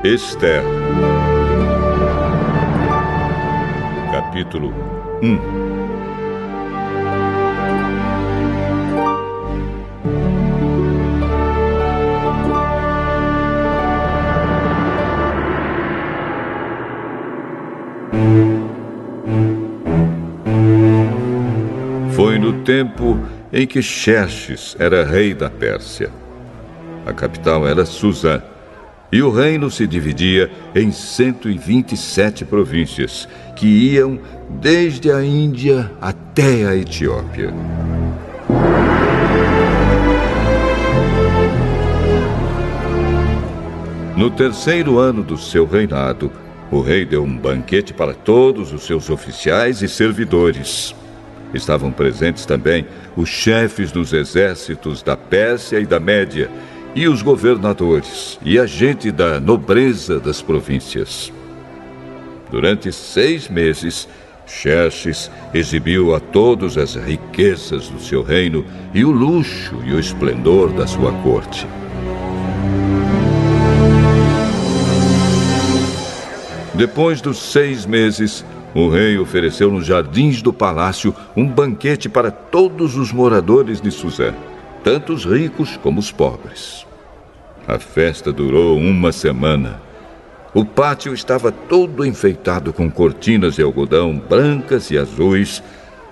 Esther. Capítulo 1. Foi no tempo em que Xerxes era rei da Pérsia. A capital era Susã, e o reino se dividia em 127 províncias, que iam desde a Índia até a Etiópia. No terceiro ano do seu reinado, o rei deu um banquete para todos os seus oficiais e servidores. Estavam presentes também os chefes dos exércitos da Pérsia e da Média, e os governadores e a gente da nobreza das províncias. Durante 6 meses, Xerxes exibiu a todos as riquezas do seu reino e o luxo e o esplendor da sua corte. Depois dos 6 meses, o rei ofereceu nos jardins do palácio um banquete para todos os moradores de Susã, tanto os ricos como os pobres. A festa durou 1 semana. O pátio estava todo enfeitado com cortinas de algodão brancas e azuis,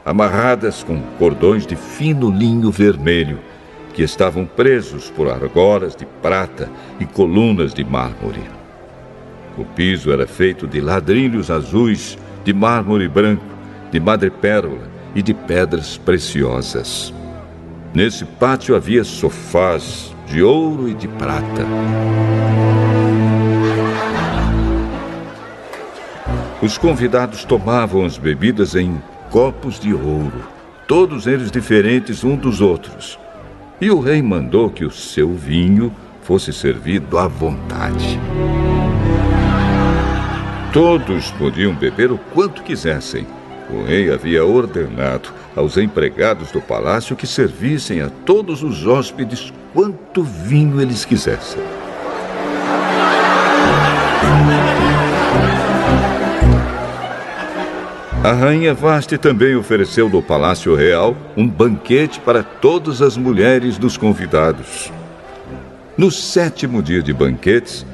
amarradas com cordões de fino linho vermelho, que estavam presos por argolas de prata e colunas de mármore. O piso era feito de ladrilhos azuis, de mármore branco, de madrepérola e de pedras preciosas. Nesse pátio havia sofás de ouro e de prata. Os convidados tomavam as bebidas em copos de ouro, todos eles diferentes uns dos outros. E o rei mandou que o seu vinho fosse servido à vontade. Todos podiam beber o quanto quisessem. O rei havia ordenado aos empregados do palácio que servissem a todos os hóspedes quanto vinho eles quisessem. A rainha Vasti também ofereceu no Palácio Real um banquete para todas as mulheres dos convidados. No 7º dia de banquetes,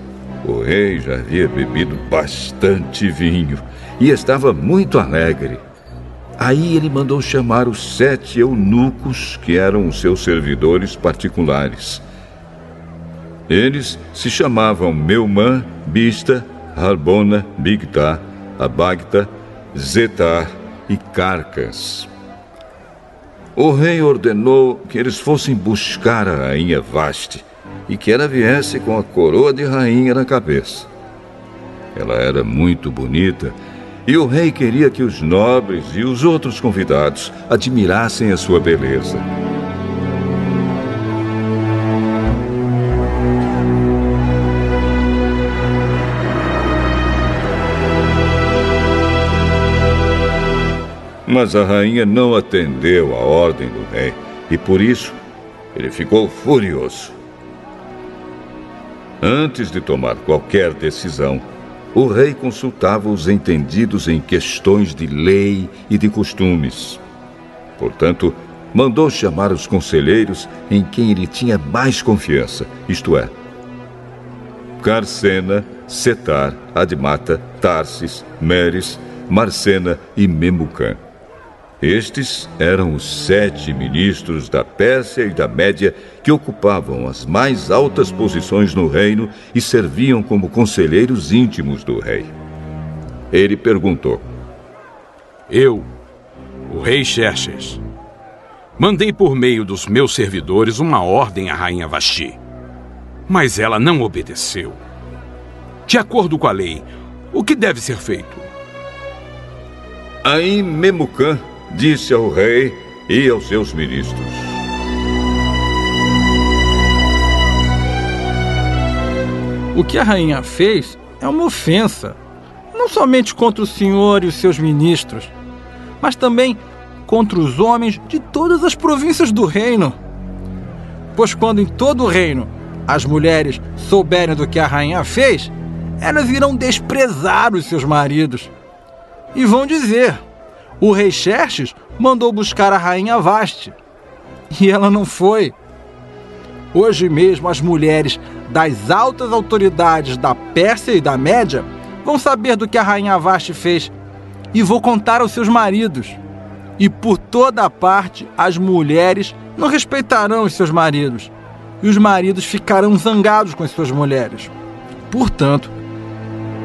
o rei já havia bebido bastante vinho e estava muito alegre. Aí ele mandou chamar os 7 eunucos que eram os seus servidores particulares. Eles se chamavam Meumã, Bista, Harbona, Bigtá, Abagta, Zetar e Carcas. O rei ordenou que eles fossem buscar a rainha Vasti e que ela viesse com a coroa de rainha na cabeça. Ela era muito bonita e o rei queria que os nobres e os outros convidados admirassem a sua beleza. Mas a rainha não atendeu à ordem do rei e por isso ele ficou furioso. Antes de tomar qualquer decisão, o rei consultava os entendidos em questões de lei e de costumes. Portanto, mandou chamar os conselheiros em quem ele tinha mais confiança, isto é, Carcena, Setar, Admata, Tarsis, Meres, Marcena e Memucã. Estes eram os 7 ministros da Pérsia e da Média que ocupavam as mais altas posições no reino e serviam como conselheiros íntimos do rei. Ele perguntou: Eu, o rei Xerxes, mandei por meio dos meus servidores uma ordem à rainha Vasti, mas ela não obedeceu. De acordo com a lei, o que deve ser feito? Aí Memucã disse ao rei e aos seus ministros: O que a rainha fez é uma ofensa, não somente contra o senhor e os seus ministros, mas também contra os homens de todas as províncias do reino. Pois quando em todo o reino as mulheres souberem do que a rainha fez, elas irão desprezar os seus maridos. E vão dizer: o rei Xerxes mandou buscar a rainha Vasti, e ela não foi. Hoje mesmo as mulheres das altas autoridades da Pérsia e da Média vão saber do que a rainha Vasti fez, e vou contar aos seus maridos. E por toda parte as mulheres não respeitarão os seus maridos, e os maridos ficarão zangados com as suas mulheres. Portanto,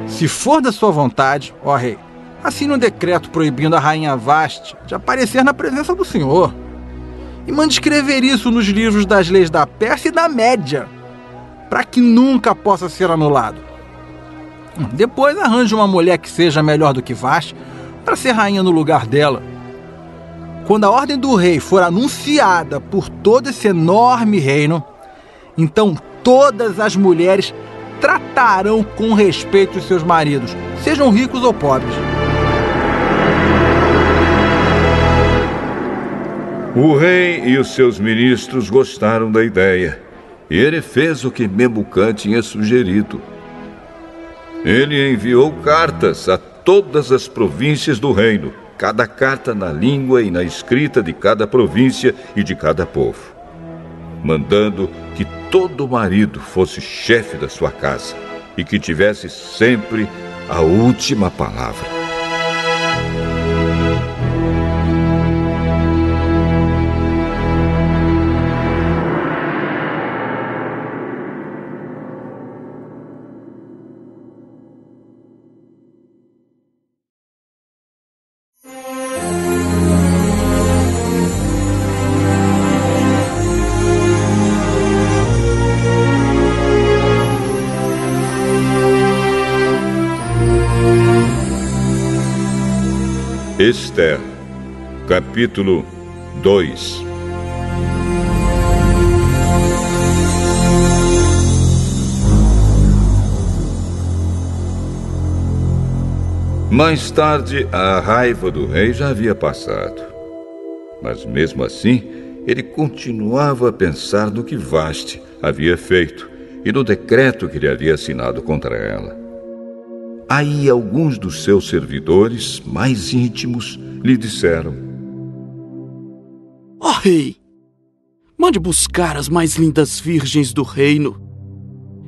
se for da sua vontade, ó rei, assine um decreto proibindo a rainha Vasti de aparecer na presença do Senhor. E mande escrever isso nos livros das leis da Pérsia e da Média, para que nunca possa ser anulado. Depois arranje uma mulher que seja melhor do que Vasti para ser rainha no lugar dela. Quando a ordem do rei for anunciada por todo esse enorme reino, então todas as mulheres tratarão com respeito os seus maridos, sejam ricos ou pobres. O rei e os seus ministros gostaram da ideia, e ele fez o que Memucã tinha sugerido. Ele enviou cartas a todas as províncias do reino, cada carta na língua e na escrita de cada província e de cada povo, mandando que todo marido fosse chefe da sua casa e que tivesse sempre a última palavra. Esther, capítulo 2. Mais tarde, a raiva do rei já havia passado. Mas mesmo assim, ele continuava a pensar no que Vasti havia feito e no decreto que ele havia assinado contra ela. Aí alguns dos seus servidores mais íntimos lhe disseram: Ó rei, mande buscar as mais lindas virgens do reino.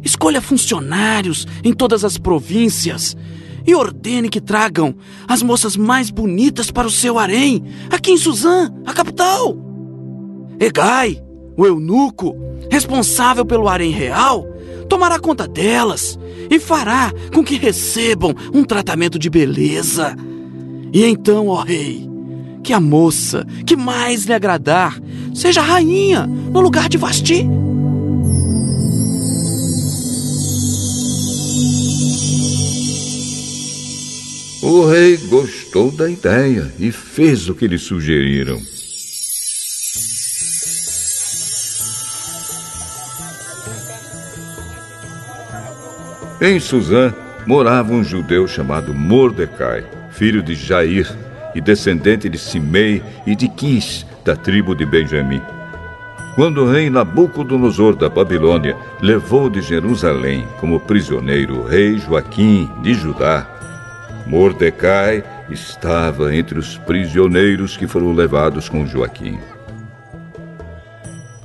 Escolha funcionários em todas as províncias e ordene que tragam as moças mais bonitas para o seu harém, aqui em Suzã, a capital. Hegai, o eunuco, responsável pelo harém real, tomará conta delas e fará com que recebam um tratamento de beleza. E então, ó rei, que a moça que mais lhe agradar seja rainha no lugar de Vasti. O rei gostou da ideia e fez o que lhe sugeriram. Em Suzã morava um judeu chamado Mordecai, filho de Jair e descendente de Simei e de Quis, da tribo de Benjamim. Quando o rei Nabucodonosor da Babilônia levou de Jerusalém como prisioneiro o rei Joaquim de Judá, Mordecai estava entre os prisioneiros que foram levados com Joaquim.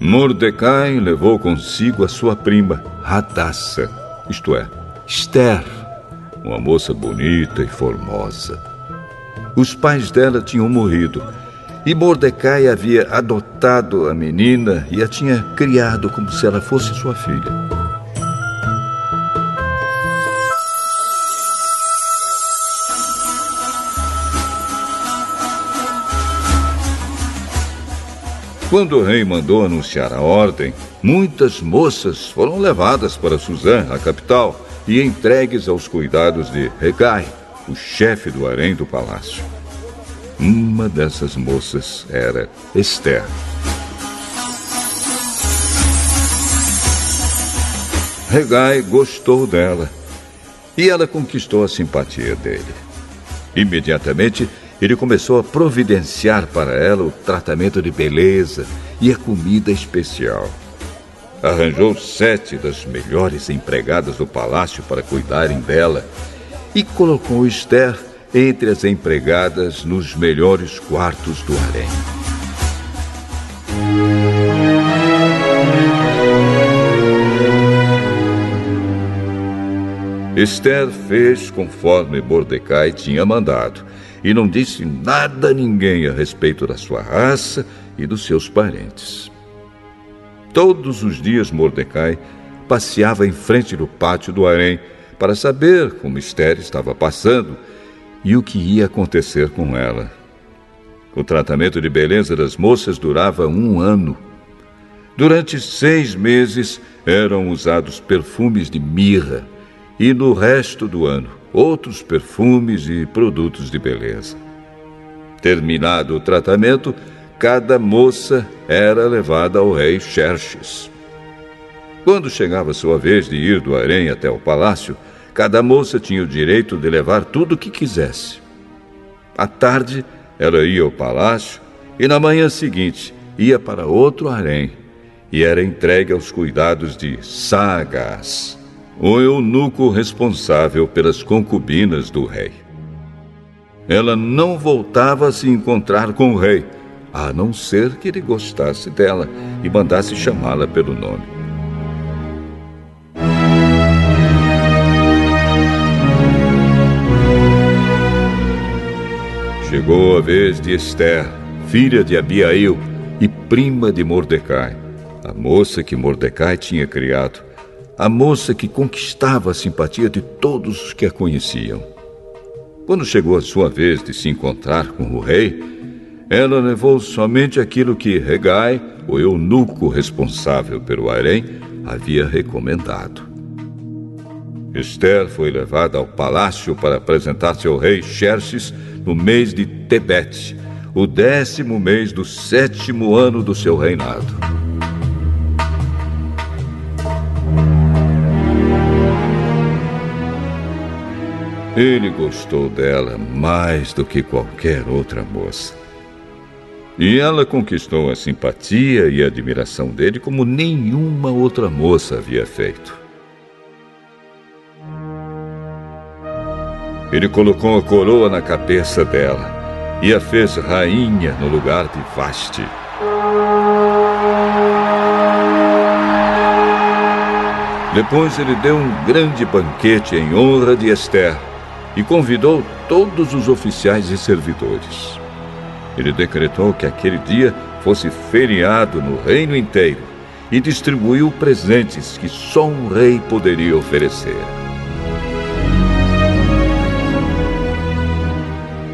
Mordecai levou consigo a sua prima, Hadassa, isto é, Esther, uma moça bonita e formosa. Os pais dela tinham morrido e Mordecai havia adotado a menina e a tinha criado como se ela fosse sua filha. Quando o rei mandou anunciar a ordem, muitas moças foram levadas para Suzã, a capital, e entregues aos cuidados de Hegai, o chefe do harém do palácio. Uma dessas moças era Esther. Hegai gostou dela e ela conquistou a simpatia dele. Imediatamente, ele começou a providenciar para ela o tratamento de beleza e a comida especial. arranjou 7 das melhores empregadas do palácio para cuidarem dela e colocou Esther entre as empregadas nos melhores quartos do harém. Esther fez conforme Mordecai tinha mandado e não disse nada a ninguém a respeito da sua raça e dos seus parentes. Todos os dias Mordecai passeava em frente do pátio do harém para saber como Esther estava passando e o que ia acontecer com ela. O tratamento de beleza das moças durava 1 ano. Durante 6 meses eram usados perfumes de mirra e no resto do ano outros perfumes e produtos de beleza. Terminado o tratamento, cada moça era levada ao rei Xerxes. Quando chegava sua vez de ir do harém até o palácio, cada moça tinha o direito de levar tudo o que quisesse. À tarde, ela ia ao palácio e na manhã seguinte ia para outro harém e era entregue aos cuidados de Saagás, o eunuco responsável pelas concubinas do rei. Ela não voltava a se encontrar com o rei, a não ser que ele gostasse dela e mandasse chamá-la pelo nome. Chegou a vez de Esther, filha de Abiail e prima de Mordecai, a moça que Mordecai tinha criado, a moça que conquistava a simpatia de todos os que a conheciam. Quando chegou a sua vez de se encontrar com o rei, ela levou somente aquilo que Hegai, o eunuco responsável pelo harém, havia recomendado. Esther foi levada ao palácio para apresentar-se ao rei Xerxes no mês de Tebete, o 10º mês do 7º ano do seu reinado. Ele gostou dela mais do que qualquer outra moça. E ela conquistou a simpatia e a admiração dele como nenhuma outra moça havia feito. Ele colocou a coroa na cabeça dela e a fez rainha no lugar de Vasti. Depois ele deu um grande banquete em honra de Esther e convidou todos os oficiais e servidores. Ele decretou que aquele dia fosse feriado no reino inteiro e distribuiu presentes que só um rei poderia oferecer.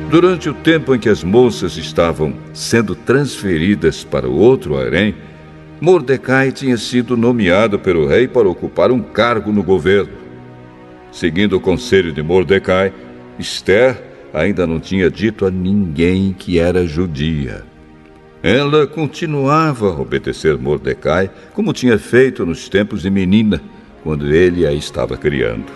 Durante o tempo em que as moças estavam sendo transferidas para o outro harém, Mordecai tinha sido nomeado pelo rei para ocupar um cargo no governo. Seguindo o conselho de Mordecai, Esther ainda não tinha dito a ninguém que era judia. Ela continuava a obedecer Mordecai, como tinha feito nos tempos de menina, quando ele a estava criando.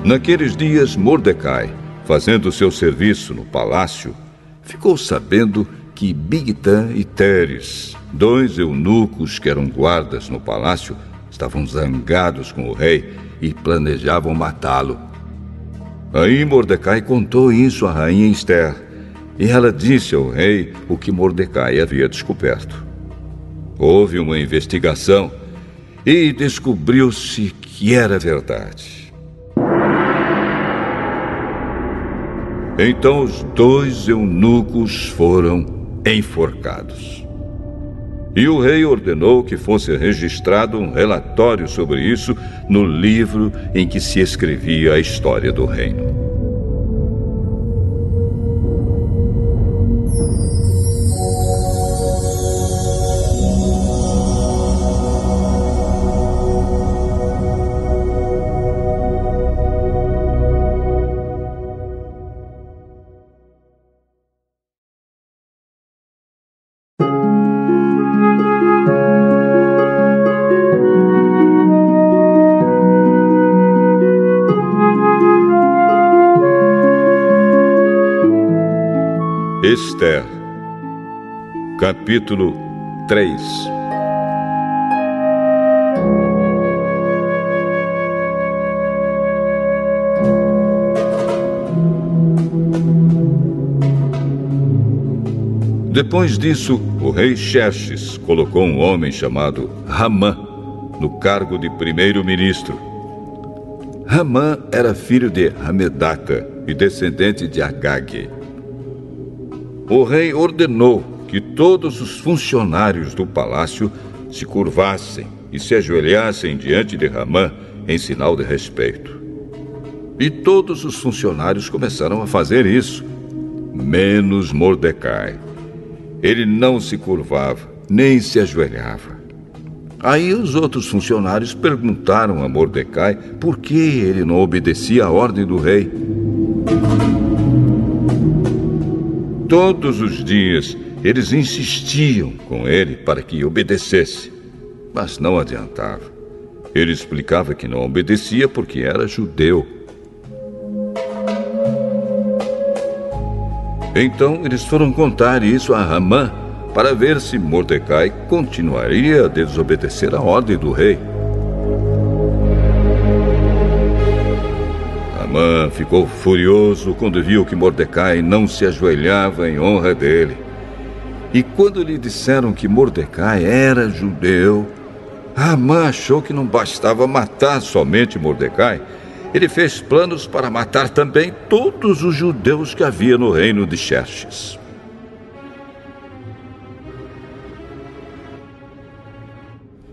Naqueles dias, Mordecai, fazendo seu serviço no palácio, ficou sabendo que Bigtã e Teres, 2 eunucos que eram guardas no palácio, estavam zangados com o rei e planejavam matá-lo. Aí Mordecai contou isso à rainha Esther, e ela disse ao rei o que Mordecai havia descoberto. Houve uma investigação e descobriu-se que era verdade. Então os 2 eunucos foram enforcados. E o rei ordenou que fosse registrado um relatório sobre isso no livro em que se escrevia a história do reino. Esther, capítulo 3. Depois disso, o rei Xerxes colocou um homem chamado Ramã no cargo de primeiro-ministro. Ramã era filho de Hamedata e descendente de Agag. O rei ordenou que todos os funcionários do palácio se curvassem e se ajoelhassem diante de Ramã em sinal de respeito. E todos os funcionários começaram a fazer isso, menos Mordecai. Ele não se curvava, nem se ajoelhava. Aí os outros funcionários perguntaram a Mordecai por que ele não obedecia à ordem do rei. Todos os dias eles insistiam com ele para que obedecesse, mas não adiantava. Ele explicava que não obedecia porque era judeu. Então eles foram contar isso a Ramã para ver se Mordecai continuaria a desobedecer à ordem do rei. Ramã ficou furioso quando viu que Mordecai não se ajoelhava em honra dele. E quando lhe disseram que Mordecai era judeu, Ramã achou que não bastava matar somente Mordecai. Ele fez planos para matar também todos os judeus que havia no reino de Xerxes.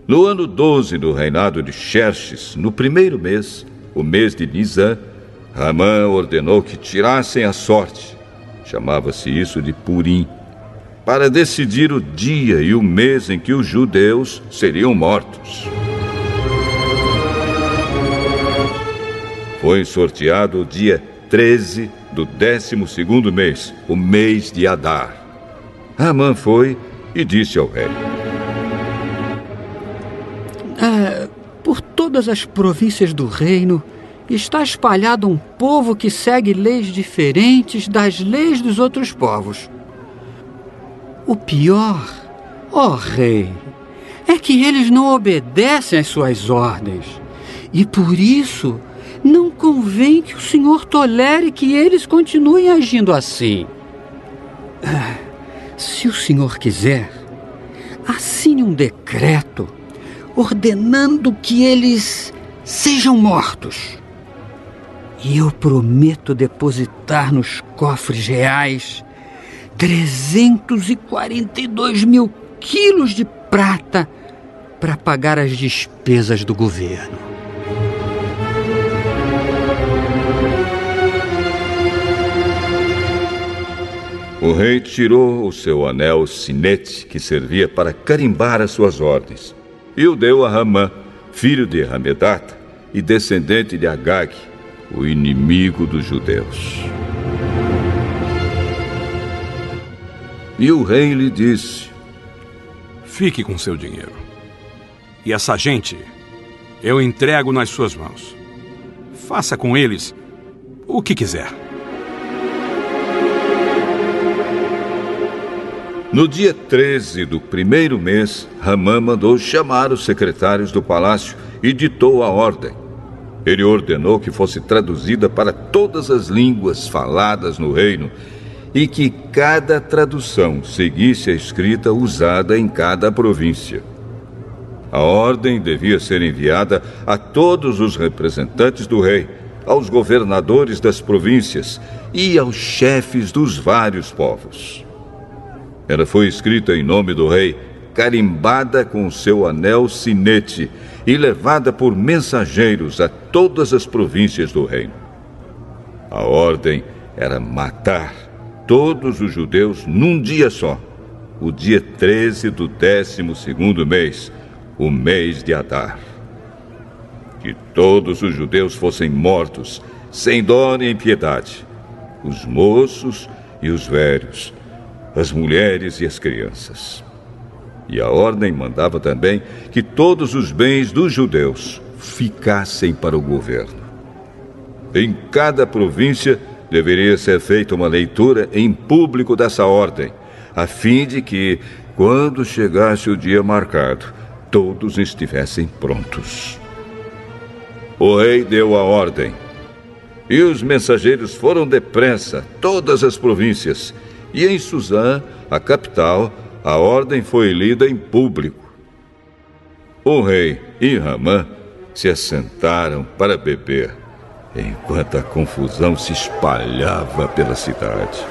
No ano 12 do reinado de Xerxes, no primeiro mês, o mês de Nisã, Ramã ordenou que tirassem a sorte, chamava-se isso de Purim, para decidir o dia e o mês em que os judeus seriam mortos. Foi sorteado o dia 13 do 12º mês, o mês de Adar. Ramã foi e disse ao rei: por todas as províncias do reino está espalhado um povo que segue leis diferentes das leis dos outros povos. O pior, ó rei, é que eles não obedecem às suas ordens. E por isso não convém que o senhor tolere que eles continuem agindo assim. Se o senhor quiser, assine um decreto ordenando que eles sejam mortos. E eu prometo depositar nos cofres reais 342 mil quilos de prata para pagar as despesas do governo. O rei tirou o seu anel sinete, que servia para carimbar as suas ordens, e o deu a Ramã, filho de Hamedata e descendente de Agag, o inimigo dos judeus. E o rei lhe disse: fique com seu dinheiro. E essa gente eu entrego nas suas mãos. Faça com eles o que quiser. No dia 13 do primeiro mês, Ramã mandou chamar os secretários do palácio e ditou a ordem. Ele ordenou que fosse traduzida para todas as línguas faladas no reino e que cada tradução seguisse a escrita usada em cada província. A ordem devia ser enviada a todos os representantes do rei, aos governadores das províncias e aos chefes dos vários povos. Ela foi escrita em nome do rei, carimbada com o seu anel sinete e levada por mensageiros a todas as províncias do reino. A ordem era matar todos os judeus num dia só, o dia 13 do 12º mês, o mês de Adar. Que todos os judeus fossem mortos, sem dó nem piedade, os moços e os velhos, as mulheres e as crianças. E a ordem mandava também que todos os bens dos judeus ficassem para o governo. Em cada província deveria ser feita uma leitura em público dessa ordem, a fim de que, quando chegasse o dia marcado, todos estivessem prontos. O rei deu a ordem, e os mensageiros foram depressa a todas as províncias, e em Suzã, a capital, a ordem foi lida em público. O rei e Ramã se assentaram para beber, enquanto a confusão se espalhava pela cidade.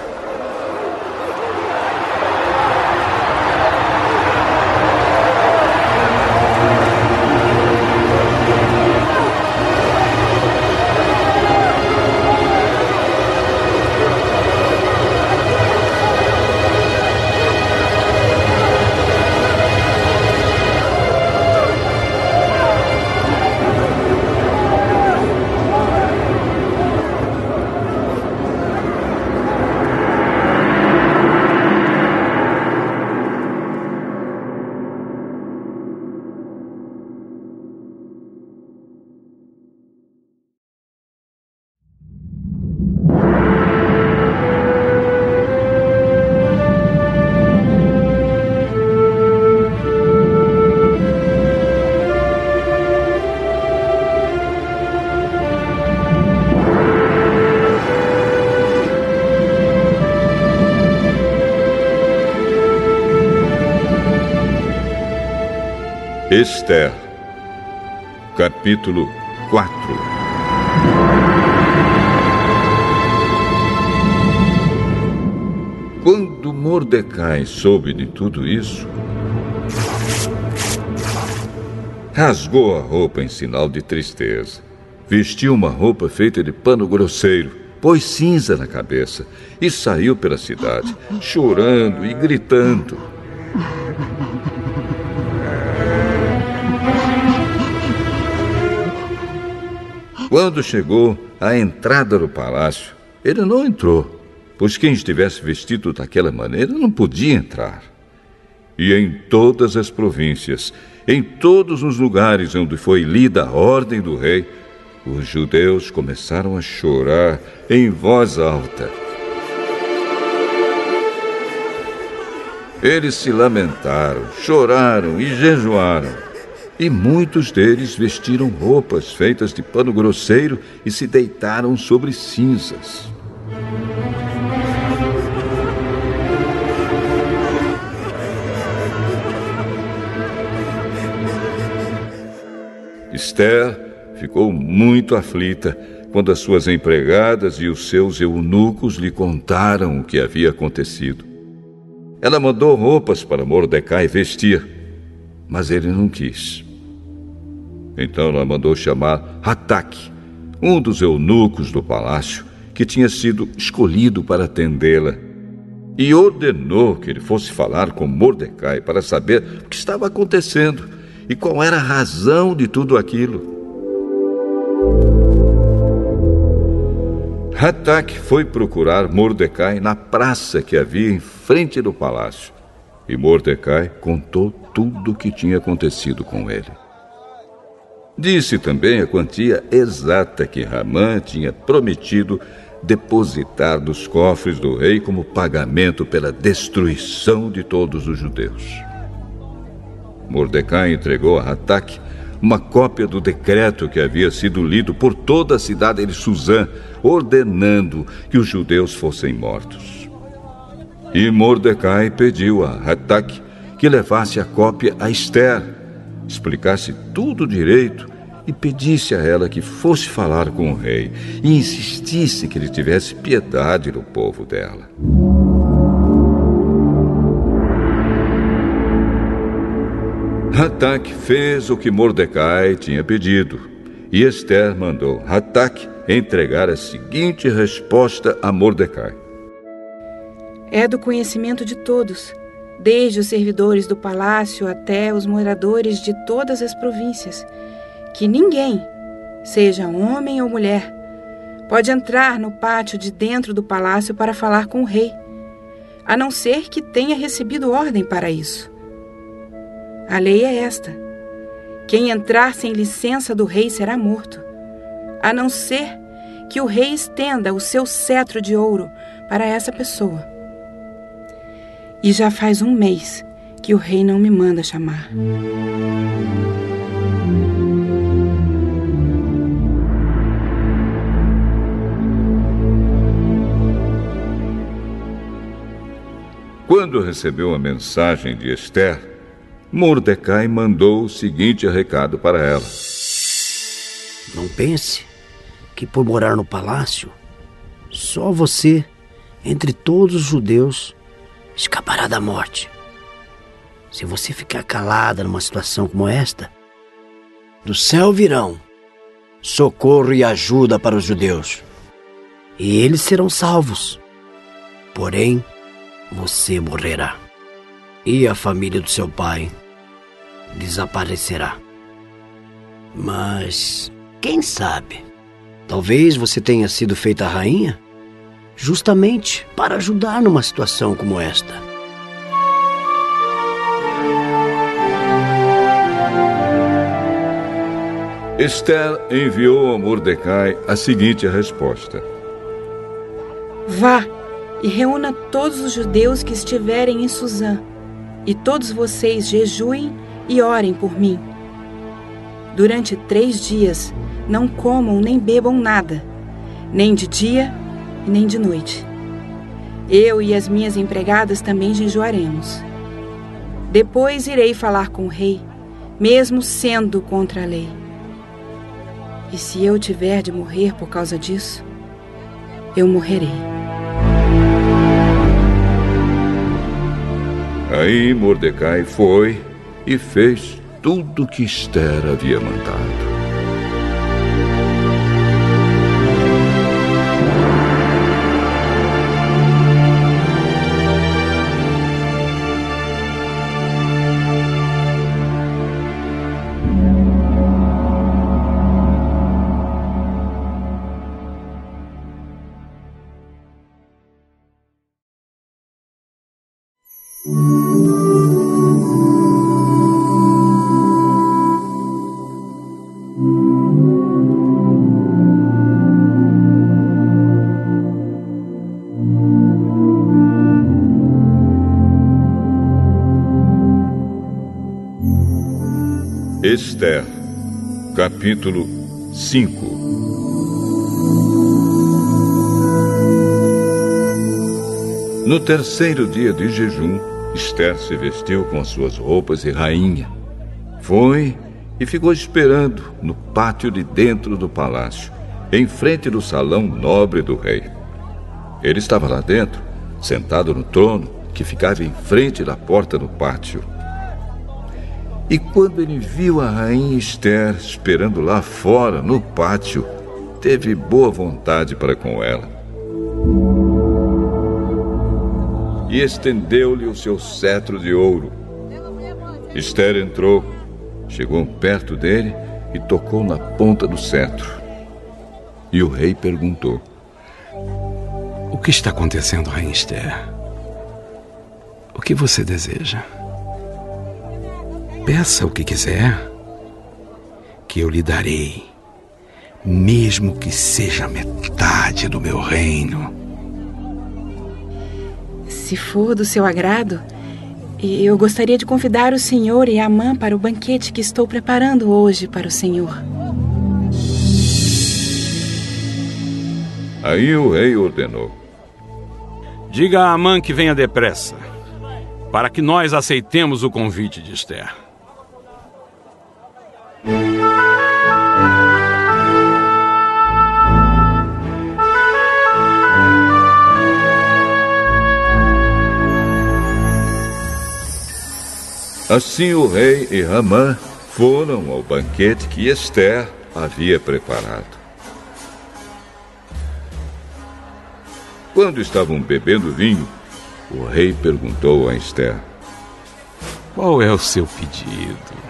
Esther, capítulo 4. Quando Mordecai soube de tudo isso, rasgou a roupa em sinal de tristeza, vestiu uma roupa feita de pano grosseiro, pôs cinza na cabeça e saiu pela cidade, chorando e gritando. Quando chegou à entrada do palácio, ele não entrou, pois quem estivesse vestido daquela maneira não podia entrar. E em todas as províncias, em todos os lugares onde foi lida a ordem do rei, os judeus começaram a chorar em voz alta. Eles se lamentaram, choraram e jejuaram. E muitos deles vestiram roupas feitas de pano grosseiro e se deitaram sobre cinzas. Esther ficou muito aflita quando as suas empregadas e os seus eunucos lhe contaram o que havia acontecido. Ela mandou roupas para Mordecai vestir, mas ele não quis. Então ela mandou chamar Hataque, um dos eunucos do palácio, que tinha sido escolhido para atendê-la, e ordenou que ele fosse falar com Mordecai para saber o que estava acontecendo e qual era a razão de tudo aquilo. Hataque foi procurar Mordecai na praça que havia em frente do palácio, e Mordecai contou tudo o que tinha acontecido com ele. Disse também a quantia exata que Ramã tinha prometido depositar nos cofres do rei como pagamento pela destruição de todos os judeus. Mordecai entregou a Hataque uma cópia do decreto que havia sido lido por toda a cidade de Suzã, ordenando que os judeus fossem mortos. E Mordecai pediu a Hataque que levasse a cópia a Esther, explicasse tudo direito e pedisse a ela que fosse falar com o rei e insistisse que ele tivesse piedade do povo dela. Hataque fez o que Mordecai tinha pedido, e Esther mandou Hataque entregar a seguinte resposta a Mordecai. É do conhecimento de todos, desde os servidores do palácio até os moradores de todas as províncias, que ninguém, seja homem ou mulher, pode entrar no pátio de dentro do palácio para falar com o rei, a não ser que tenha recebido ordem para isso. A lei é esta: quem entrar sem licença do rei será morto, a não ser que o rei estenda o seu cetro de ouro para essa pessoa. E já faz 1 mês que o rei não me manda chamar. Quando recebeu a mensagem de Esther, Mordecai mandou o seguinte recado para ela: Não pense que por morar no palácio, só você, entre todos os judeus, escapará da morte. Se você ficar calada numa situação como esta, do céu virão socorro e ajuda para os judeus, e eles serão salvos. Porém, você morrerá, e a família do seu pai desaparecerá. Mas, quem sabe, talvez você tenha sido feita rainha justamente para ajudar numa situação como esta. Esther enviou a Mordecai a seguinte resposta: Vá e reúna todos os judeus que estiverem em Suzã, e todos vocês jejuem e orem por mim. Durante 3 dias não comam nem bebam nada, nem de dia e nem de noite. Eu e as minhas empregadas também jejuaremos. Depois irei falar com o rei, mesmo sendo contra a lei. E se eu tiver de morrer por causa disso, eu morrerei. Aí Mordecai foi e fez tudo o que Esther havia mandado. Esther, capítulo 5. No 3º dia de jejum, Esther se vestiu com suas roupas de rainha. Foi e ficou esperando no pátio de dentro do palácio, em frente do salão nobre do rei. Ele estava lá dentro, sentado no trono que ficava em frente da porta do pátio. E quando ele viu a rainha Esther esperando lá fora, no pátio, teve boa vontade para com ela. E estendeu-lhe o seu cetro de ouro. Esther entrou, chegou perto dele e tocou na ponta do cetro. E o rei perguntou: O que está acontecendo, rainha Esther? O que você deseja? Peça o que quiser, que eu lhe darei, mesmo que seja metade do meu reino. Se for do seu agrado, eu gostaria de convidar o senhor e Amã para o banquete que estou preparando hoje para o senhor. Aí o rei ordenou: Diga a Amã que venha depressa, para que nós aceitemos o convite de Esther. Assim o rei e Amã foram ao banquete que Esther havia preparado. Quando estavam bebendo vinho, o rei perguntou a Esther: Qual é o seu pedido?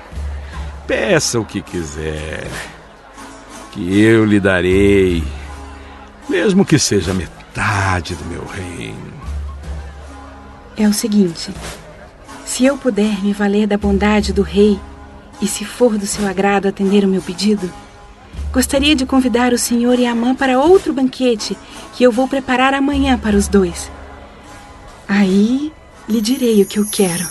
Peça o que quiser, que eu lhe darei, mesmo que seja metade do meu reino. É o seguinte: se eu puder me valer da bondade do rei, e se for do seu agrado atender o meu pedido, Gostaria de convidar o senhor e a Amã para outro banquete que eu vou preparar amanhã para os dois. Aí lhe direi o que eu quero.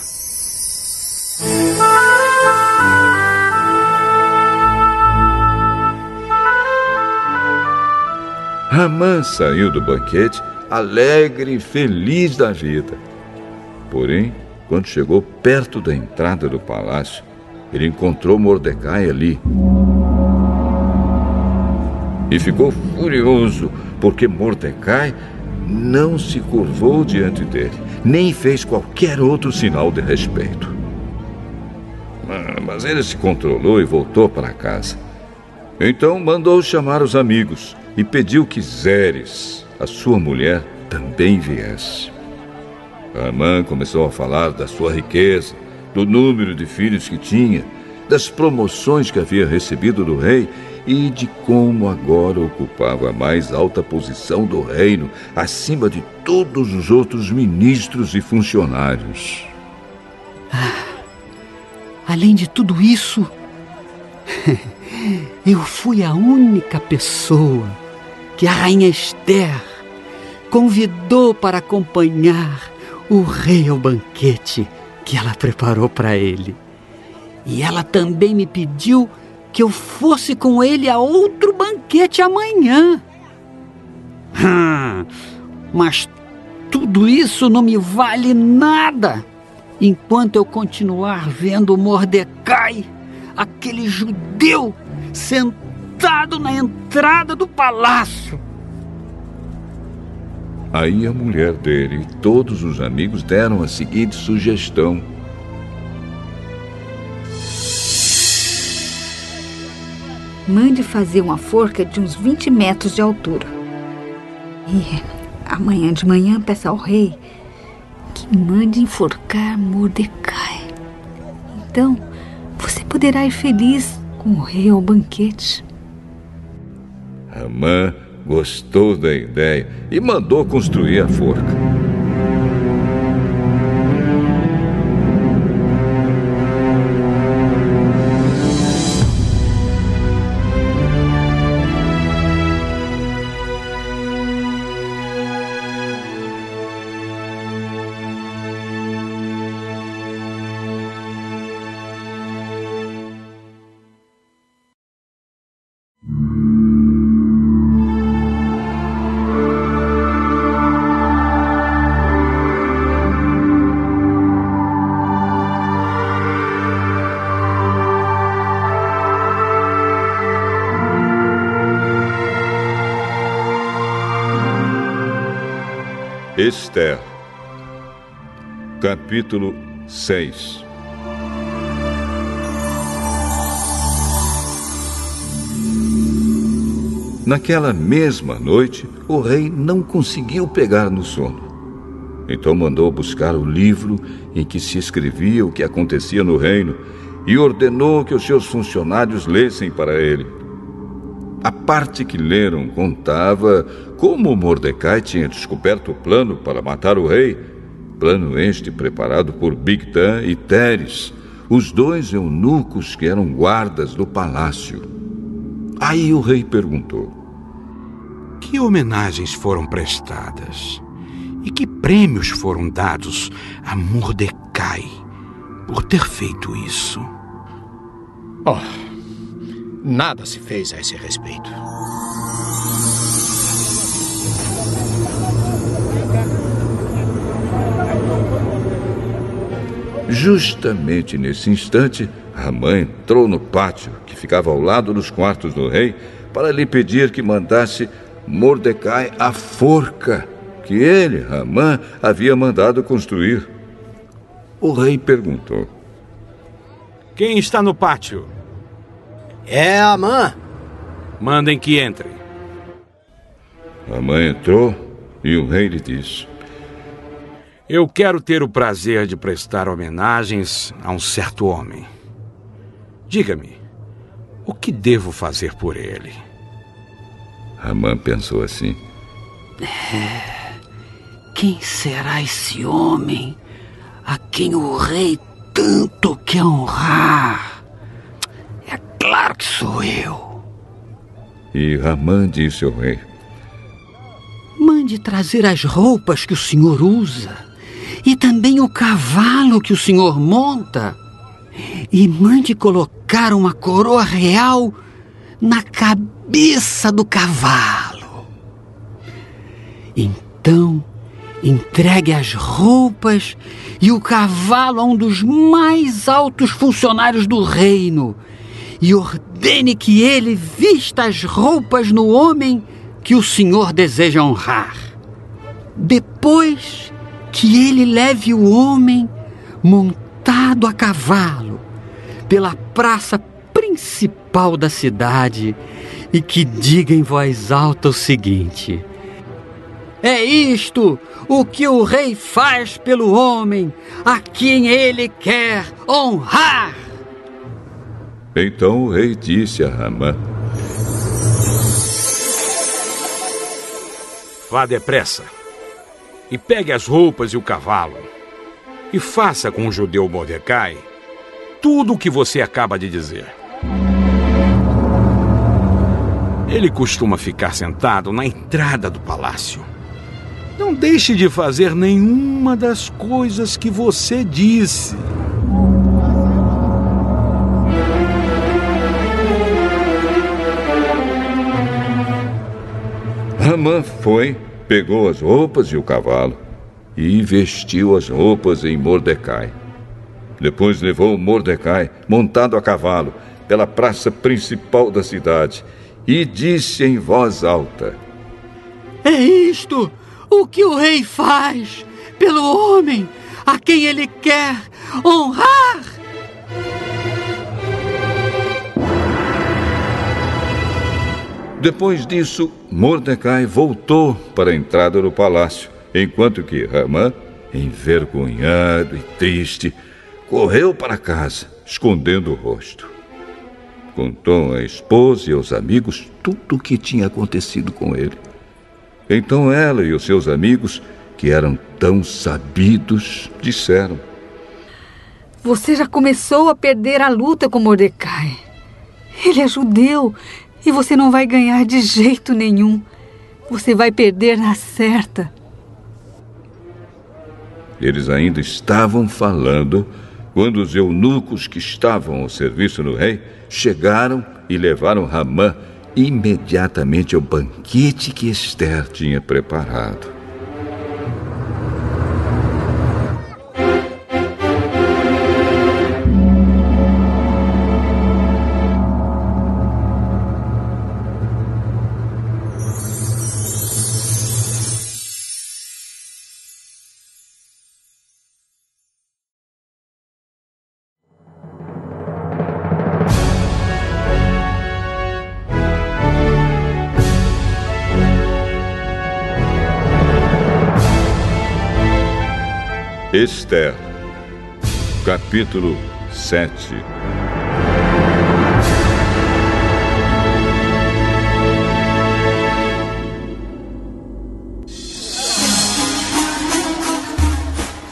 Amã saiu do banquete alegre e feliz da vida. Porém, quando chegou perto da entrada do palácio, ele encontrou Mordecai ali. E ficou furioso, porque Mordecai não se curvou diante dele, nem fez qualquer outro sinal de respeito. Mas ele se controlou e voltou para casa. Então mandou chamar os amigos e pediu que Zeres, a sua mulher, também viesse. Amã começou a falar da sua riqueza, do número de filhos que tinha, das promoções que havia recebido do rei e de como agora ocupava a mais alta posição do reino, acima de todos os outros ministros e funcionários. Além de tudo isso, eu fui a única pessoa que a rainha Esther convidou para acompanhar o rei ao banquete que ela preparou para ele. E ela também me pediu que eu fosse com ele a outro banquete amanhã. Mas tudo isso não me vale nada enquanto eu continuar vendo Mordecai, aquele judeu, sentado na entrada do palácio. Aí a mulher dele e todos os amigos deram a seguinte sugestão. Mande fazer uma forca de uns 20 metros de altura. E amanhã de manhã peça ao rei que mande enforcar Mordecai. Então, você poderá ir feliz com o rei ao banquete. Amã gostou da ideia e mandou construir a forca. Esther, capítulo 6. Naquela mesma noite, o rei não conseguiu pegar no sono. Então mandou buscar o livro em que se escrevia o que acontecia no reino e ordenou que os seus funcionários lessem para ele. A parte que leram contava como Mordecai tinha descoberto o plano para matar o rei, plano este preparado por Bigtan e Teres, os dois eunucos que eram guardas do palácio. Aí o rei perguntou: que homenagens foram prestadas e que prêmios foram dados a Mordecai por ter feito isso? Nada se fez a esse respeito. Justamente nesse instante, Amã entrou no pátio, que ficava ao lado dos quartos do rei, para lhe pedir que mandasse Mordecai a forca que ele, Amã, havia mandado construir. O rei perguntou: quem está no pátio? É Amã. Mandem que entre. Amã entrou e o rei lhe disse: eu quero ter o prazer de prestar homenagens a um certo homem. Diga-me, o que devo fazer por ele? Amã pensou assim: Quem será esse homem a quem o rei tanto quer honrar? É claro que sou eu. E Ramã disse ao rei: mande trazer as roupas que o senhor usa e também o cavalo que o senhor monta. E mande colocar uma coroa real na cabeça do cavalo. Então, entregue as roupas e o cavalo a um dos mais altos funcionários do reino e ordene que ele vista as roupas no homem que o senhor deseja honrar. Depois que ele leve o homem montado a cavalo pela praça principal da cidade e que diga em voz alta o seguinte: é isto o que o rei faz pelo homem a quem ele quer honrar. Então o rei disse a Ramã: vá depressa e pegue as roupas e o cavalo e faça com o judeu Mordecai tudo o que você acaba de dizer. Ele costuma ficar sentado na entrada do palácio. Não deixe de fazer nenhuma das coisas que você disse. Ramã foi, pegou as roupas e o cavalo e vestiu as roupas em Mordecai. Depois levou Mordecai, montado a cavalo, pela praça principal da cidade e disse em voz alta: é isto o que o rei faz pelo homem a quem ele quer honrar. Depois disso, Mordecai voltou para a entrada do palácio, enquanto que Ramã, envergonhado e triste, correu para casa, escondendo o rosto. Contou à esposa e aos amigos tudo o que tinha acontecido com ele. Então ela e os seus amigos, que eram tão sabidos, disseram: você já começou a perder a luta com Mordecai. Ele é judeu e você não vai ganhar de jeito nenhum. Você vai perder na certa. Eles ainda estavam falando quando os eunucos que estavam ao serviço do rei chegaram e levaram Ramã imediatamente ao banquete que Ester tinha preparado. Ester, capítulo 7.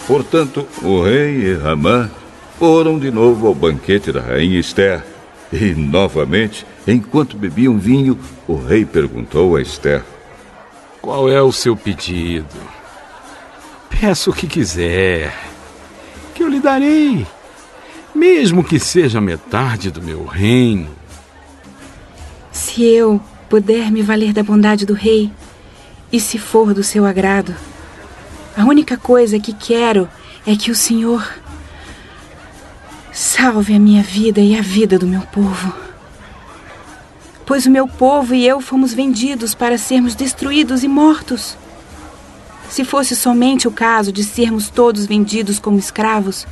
Portanto, o rei e Ramã foram de novo ao banquete da rainha Ester. E, novamente, enquanto bebiam vinho, o rei perguntou a Ester: qual é o seu pedido? Peça o que quiser, que eu lhe darei, mesmo que seja metade do meu reino. Se eu puder me valer da bondade do rei, e se for do seu agrado, a única coisa que quero é que o Senhor salve a minha vida e a vida do meu povo. Pois o meu povo e eu fomos vendidos para sermos destruídos e mortos. Se fosse somente o caso de sermos todos vendidos como escravos,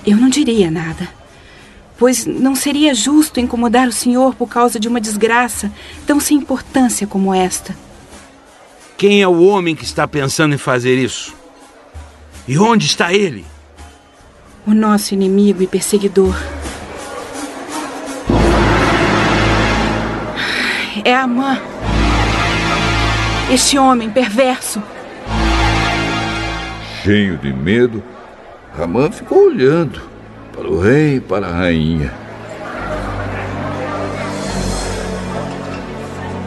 eu não diria nada, pois não seria justo incomodar o Senhor por causa de uma desgraça tão sem importância como esta. Quem é o homem que está pensando em fazer isso? E onde está ele? O nosso inimigo e perseguidor. É Amã, este homem perverso. Cheio de medo, Ramã ficou olhando para o rei e para a rainha.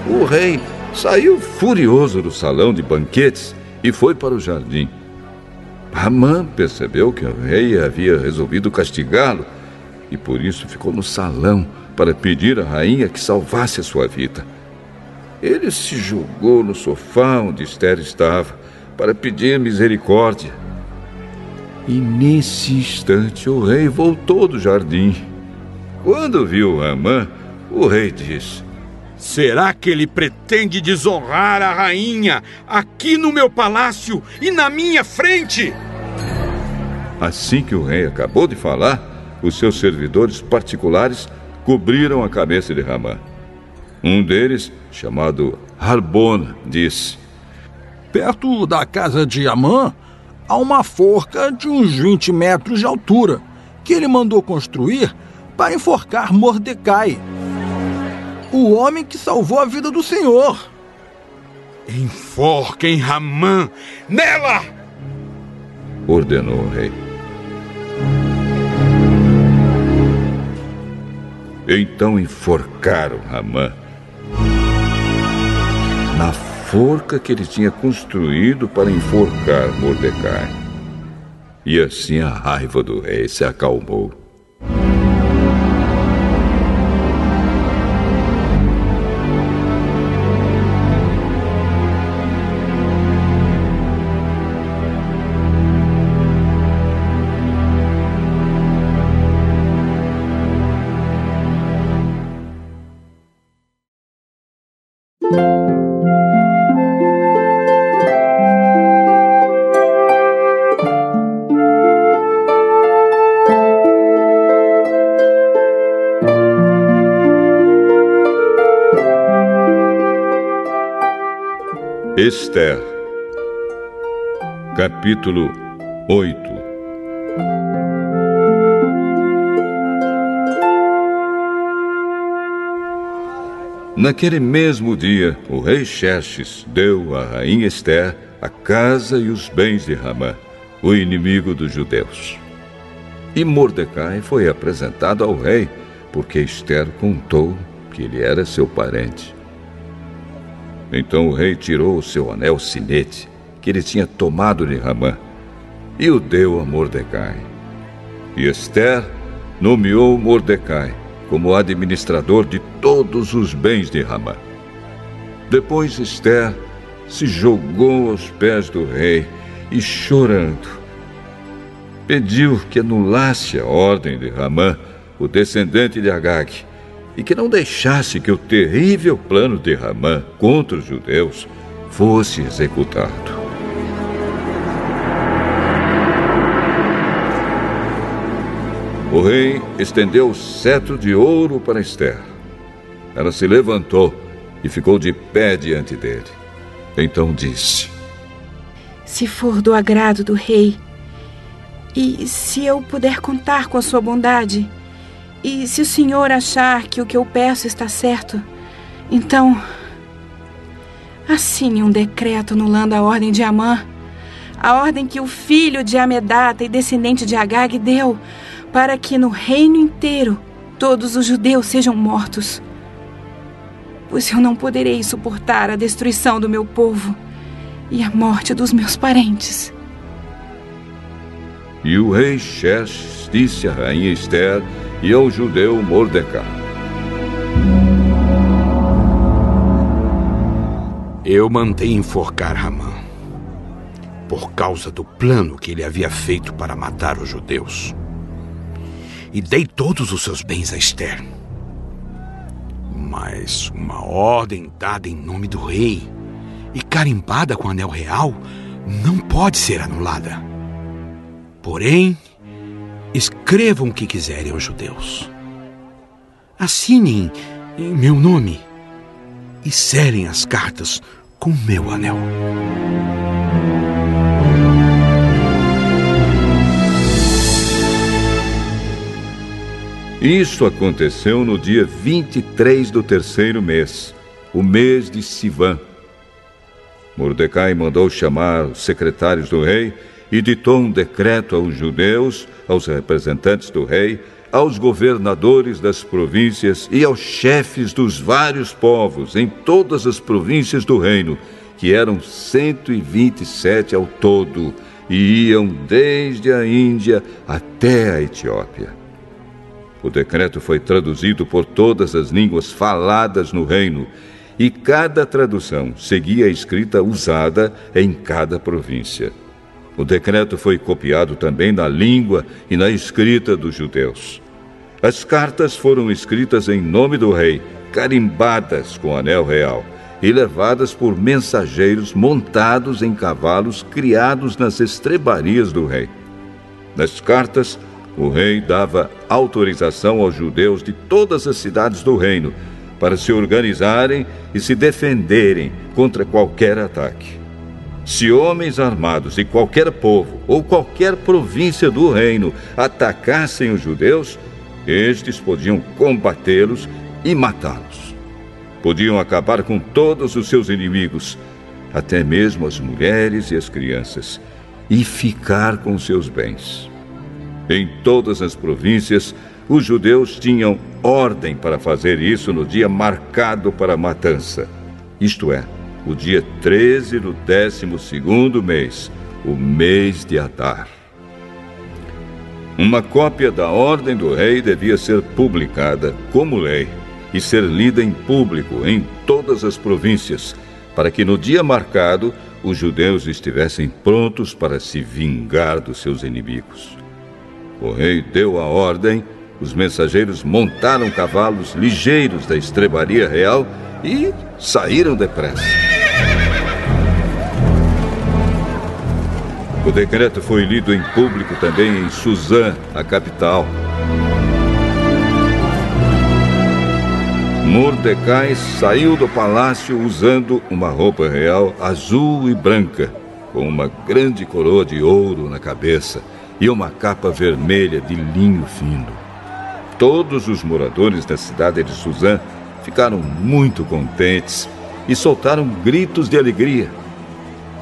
o rei saiu furioso do salão de banquetes e foi para o jardim. Hamã percebeu que o rei havia resolvido castigá-lo e por isso ficou no salão para pedir à rainha que salvasse a sua vida. Ele se jogou no sofá onde Esther estava para pedir misericórdia. E nesse instante o rei voltou do jardim. Quando viu Hamã, o rei disse: será que ele pretende desonrar a rainha aqui no meu palácio e na minha frente? Assim que o rei acabou de falar, os seus servidores particulares cobriram a cabeça de Hamã. Um deles, chamado Harbona, disse: perto da casa de Hamã, há uma forca de uns 20 metros de altura, que ele mandou construir para enforcar Mordecai, o homem que salvou a vida do Senhor. Enforquem Hamã nela! Ordenou o rei. Então enforcaram Hamã na forca que ele tinha construído para enforcar Mordecai. E assim a raiva do rei se acalmou. Esther, capítulo 8. Naquele mesmo dia, o rei Xerxes deu à rainha Esther a casa e os bens de Hamã, o inimigo dos judeus. E Mordecai foi apresentado ao rei, porque Esther contou que ele era seu parente. Então o rei tirou o seu anel sinete, que ele tinha tomado de Hamã, e o deu a Mordecai. E Esther nomeou Mordecai como administrador de todos os bens de Hamã. Depois Esther se jogou aos pés do rei e, chorando, pediu que anulasse a ordem de Hamã, o descendente de Agag, e que não deixasse que o terrível plano de Hamã contra os judeus fosse executado. O rei estendeu o cetro de ouro para Esther. Ela se levantou e ficou de pé diante dele. Então disse: se for do agrado do rei, e se eu puder contar com a sua bondade, e se o senhor achar que o que eu peço está certo, então assine um decreto anulando a ordem de Hamã, a ordem que o filho de Amedata e descendente de Agag deu, para que no reino inteiro todos os judeus sejam mortos. Pois eu não poderei suportar a destruição do meu povo e a morte dos meus parentes. E o rei Xerxes disse à rainha Esther e ao judeu Mordecai: eu mandei enforcar Hamã por causa do plano que ele havia feito para matar os judeus. E dei todos os seus bens a Esther. Mas uma ordem dada em nome do rei e carimbada com o anel real não pode ser anulada. Porém, escrevam o que quiserem aos judeus. Assinem em meu nome e selem as cartas com meu anel. Isso aconteceu no dia 23 do terceiro mês, o mês de Sivan. Mordecai mandou chamar os secretários do rei e ditou um decreto aos judeus, aos representantes do rei, aos governadores das províncias e aos chefes dos vários povos em todas as províncias do reino, que eram 127 ao todo, e iam desde a Índia até a Etiópia. O decreto foi traduzido por todas as línguas faladas no reino, e cada tradução seguia a escrita usada em cada província. O decreto foi copiado também na língua e na escrita dos judeus. As cartas foram escritas em nome do rei, carimbadas com anel real, e levadas por mensageiros montados em cavalos criados nas estrebarias do rei. Nas cartas, o rei dava autorização aos judeus de todas as cidades do reino para se organizarem e se defenderem contra qualquer ataque. Se homens armados de qualquer povo ou qualquer província do reino atacassem os judeus, estes podiam combatê-los e matá-los. Podiam acabar com todos os seus inimigos, até mesmo as mulheres e as crianças, e ficar com seus bens. Em todas as províncias, os judeus tinham ordem para fazer isso no dia marcado para a matança, isto é, o dia 13 do 12º mês, o mês de Adar. Uma cópia da ordem do rei devia ser publicada como lei e ser lida em público em todas as províncias, para que no dia marcado os judeus estivessem prontos para se vingar dos seus inimigos. O rei deu a ordem, os mensageiros montaram cavalos ligeiros da estrebaria real e saíram depressa. O decreto foi lido em público também em Suzã, a capital. Mordecai saiu do palácio usando uma roupa real azul e branca, com uma grande coroa de ouro na cabeça e uma capa vermelha de linho fino. Todos os moradores da cidade de Suzã ficaram muito contentes e soltaram gritos de alegria.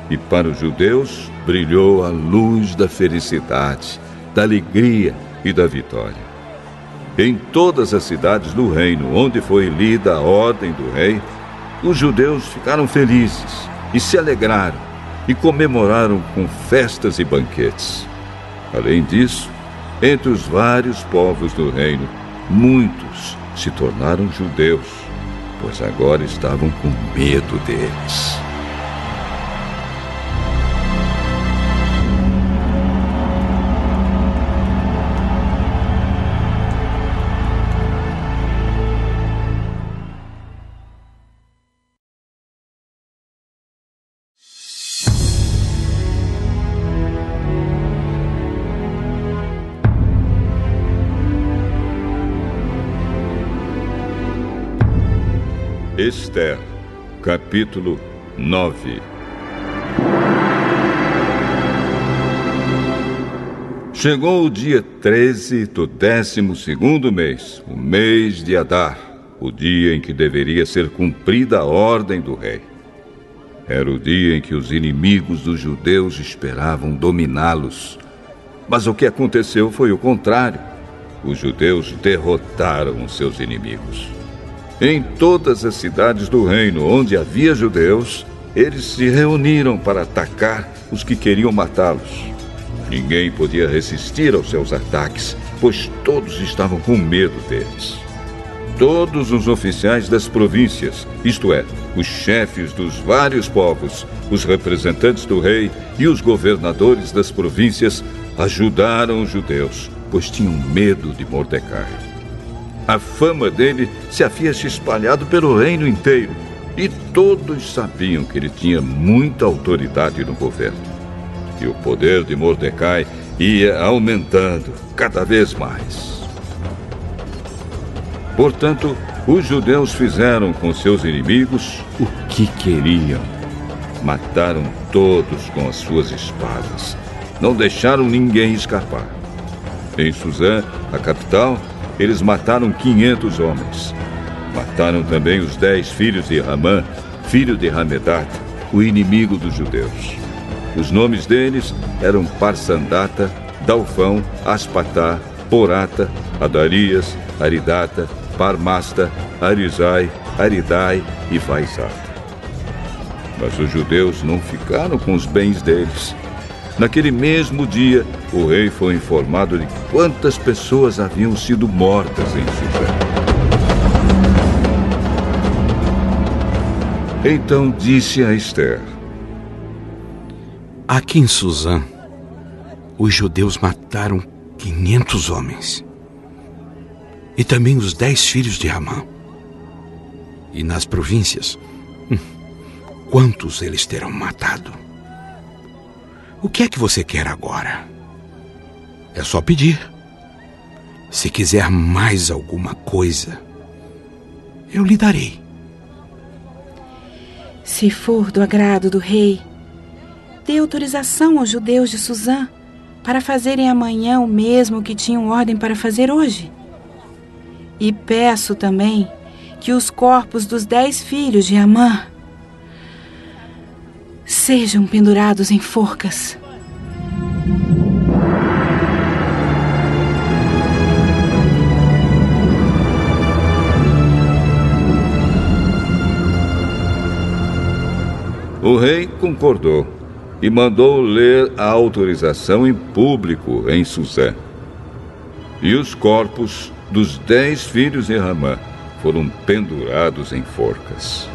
E para os judeus brilhou a luz da felicidade, da alegria e da vitória. Em todas as cidades do reino onde foi lida a ordem do rei, os judeus ficaram felizes e se alegraram e comemoraram com festas e banquetes. Além disso, entre os vários povos do reino, muitos se tornaram judeus, pois agora estavam com medo deles. Esther, capítulo 9. Chegou o dia 13 do 12º mês, o mês de Adar, o dia em que deveria ser cumprida a ordem do rei. Era o dia em que os inimigos dos judeus esperavam dominá-los. Mas o que aconteceu foi o contrário. Os judeus derrotaram os seus inimigos. Em todas as cidades do reino onde havia judeus, eles se reuniram para atacar os que queriam matá-los. Ninguém podia resistir aos seus ataques, pois todos estavam com medo deles. Todos os oficiais das províncias, isto é, os chefes dos vários povos, os representantes do rei e os governadores das províncias, ajudaram os judeus, pois tinham medo de Mordecai. A fama dele se havia se espalhado pelo reino inteiro e todos sabiam que ele tinha muita autoridade no governo. E o poder de Mordecai ia aumentando cada vez mais. Portanto, os judeus fizeram com seus inimigos o que queriam. Mataram todos com as suas espadas. Não deixaram ninguém escapar. Em Suzã, a capital, eles mataram 500 homens. Mataram também os 10 filhos de Ramã, filho de Hamedat, o inimigo dos judeus. Os nomes deles eram Parsandata, Dalfão, Aspatá, Porata, Adarias, Aridata, Parmasta, Arizai, Aridai e Vaizata. Mas os judeus não ficaram com os bens deles. Naquele mesmo dia, o rei foi informado de quantas pessoas haviam sido mortas em Suzã. Então disse a Ester: aqui em Suzã, os judeus mataram 500 homens. E também os 10 filhos de Ramã. E nas províncias, quantos eles terão matado? O que é que você quer agora? É só pedir. Se quiser mais alguma coisa, eu lhe darei. Se for do agrado do rei, dê autorização aos judeus de Suzã para fazerem amanhã o mesmo que tinham ordem para fazer hoje. E peço também que os corpos dos 10 filhos de Amã sejam pendurados em forcas. O rei concordou e mandou ler a autorização em público em Suzã. E os corpos dos 10 filhos de Ramã foram pendurados em forcas.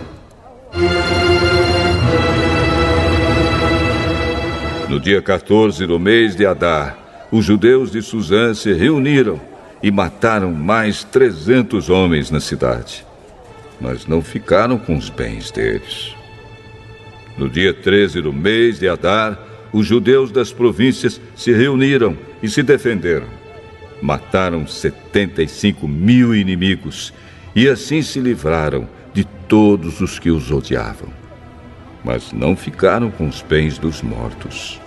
No dia 14 do mês de Adar, os judeus de Suzã se reuniram e mataram mais 300 homens na cidade, mas não ficaram com os bens deles. No dia 13 do mês de Adar, os judeus das províncias se reuniram e se defenderam. Mataram 75 mil inimigos e assim se livraram de todos os que os odiavam. Mas não ficaram com os bens dos mortos.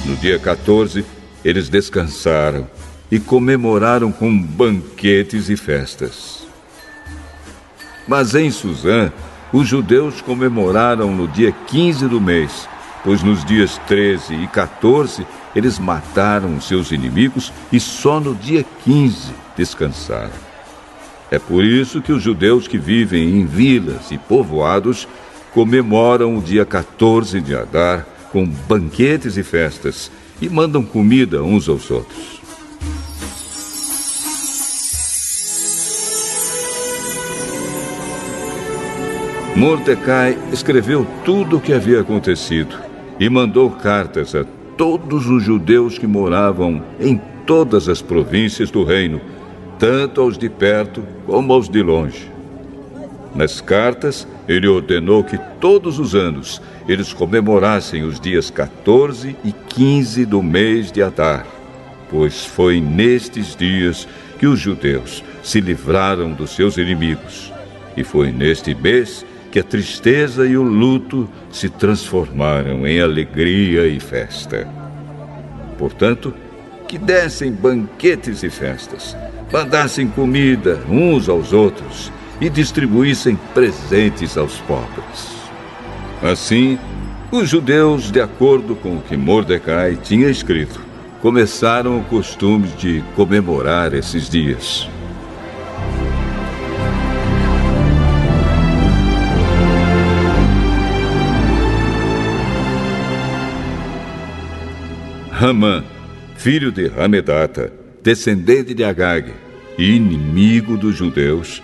No dia 14, eles descansaram e comemoraram com banquetes e festas. Mas em Suzã, os judeus comemoraram no dia 15 do mês, pois nos dias 13 e 14 eles mataram seus inimigos e só no dia 15 descansaram. É por isso que os judeus que vivem em vilas e povoados comemoram o dia 14 de Adar com banquetes e festas e mandam comida uns aos outros. Mordecai escreveu tudo o que havia acontecido e mandou cartas a todos os judeus que moravam em todas as províncias do reino, tanto aos de perto como aos de longe. Nas cartas, ele ordenou que todos os anos eles comemorassem os dias 14 e 15 do mês de Adar, pois foi nestes dias que os judeus se livraram dos seus inimigos, e foi neste mês que a tristeza e o luto se transformaram em alegria e festa. Portanto, que dessem banquetes e festas, mandassem comida uns aos outros e distribuíssem presentes aos pobres. Assim, os judeus, de acordo com o que Mordecai tinha escrito, começaram o costume de comemorar esses dias. Ramã, filho de Hamedata, descendente de Agag e inimigo dos judeus,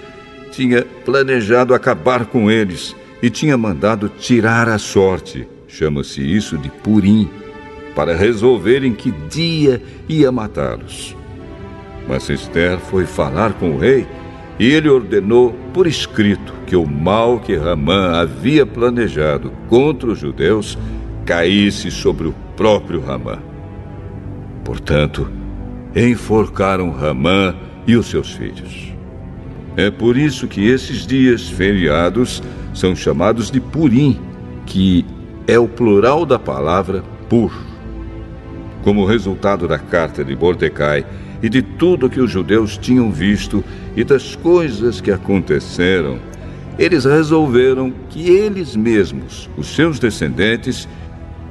tinha planejado acabar com eles e tinha mandado tirar a sorte, chama-se isso de Purim, para resolverem que dia ia matá-los. Mas Ester foi falar com o rei e ele ordenou por escrito que o mal que Ramã havia planejado contra os judeus caísse sobre o próprio Ramã. Portanto, enforcaram Ramã e os seus filhos. É por isso que esses dias feriados são chamados de Purim, que é o plural da palavra Pur. Como resultado da carta de Mordecai, e de tudo que os judeus tinham visto e das coisas que aconteceram, eles resolveram que eles mesmos, os seus descendentes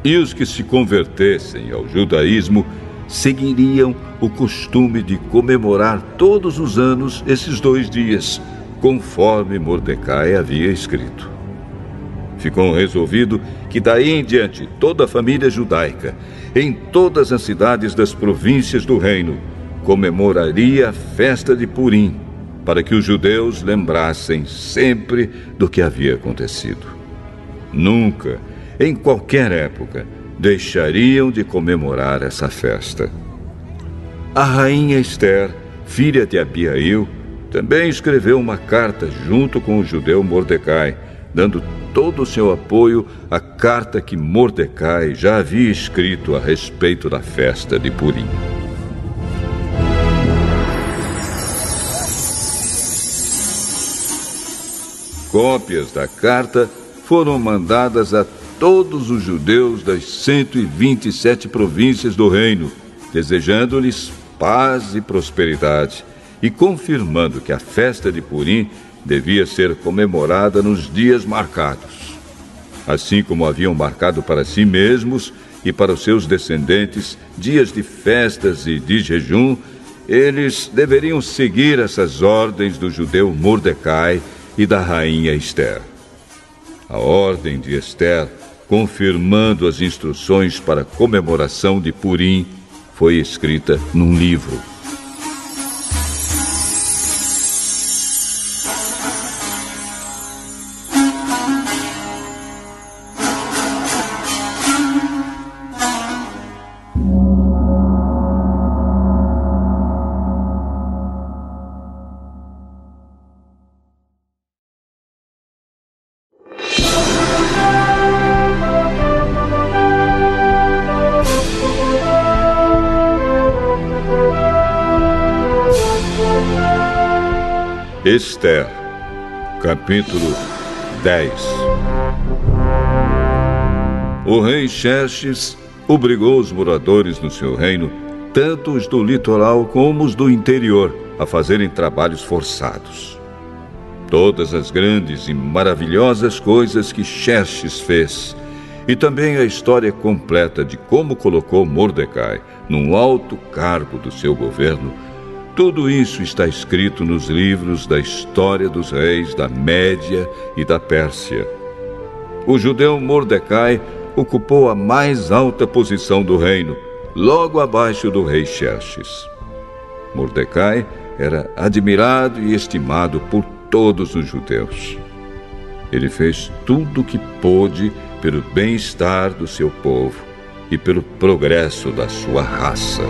e os que se convertessem ao judaísmo, seguiriam o costume de comemorar todos os anos esses 2 dias, conforme Mordecai havia escrito. Ficou resolvido que daí em diante toda a família judaica, em todas as cidades das províncias do reino, comemoraria a festa de Purim, para que os judeus lembrassem sempre do que havia acontecido. Nunca, em qualquer época, deixariam de comemorar essa festa. A rainha Ester, filha de Abiail, também escreveu uma carta junto com o judeu Mordecai, dando todo o seu apoio à carta que Mordecai já havia escrito a respeito da festa de Purim. Cópias da carta foram mandadas a todos os judeus das 127 províncias do reino, desejando-lhes paz e prosperidade e confirmando que a festa de Purim devia ser comemorada nos dias marcados. Assim como haviam marcado para si mesmos e para os seus descendentes dias de festas e de jejum, eles deveriam seguir essas ordens do judeu Mordecai e da rainha Ester. A ordem de Ester, confirmando as instruções para a comemoração de Purim, foi escrita num livro. Ester, capítulo 10. O rei Xerxes obrigou os moradores no seu reino, tanto os do litoral como os do interior, a fazerem trabalhos forçados. Todas as grandes e maravilhosas coisas que Xerxes fez, e também a história completa de como colocou Mordecai num alto cargo do seu governo, tudo isso está escrito nos livros da história dos reis da Média e da Pérsia. O judeu Mordecai ocupou a mais alta posição do reino, logo abaixo do rei Xerxes. Mordecai era admirado e estimado por todos os judeus. Ele fez tudo o que pôde pelo bem-estar do seu povo e pelo progresso da sua raça.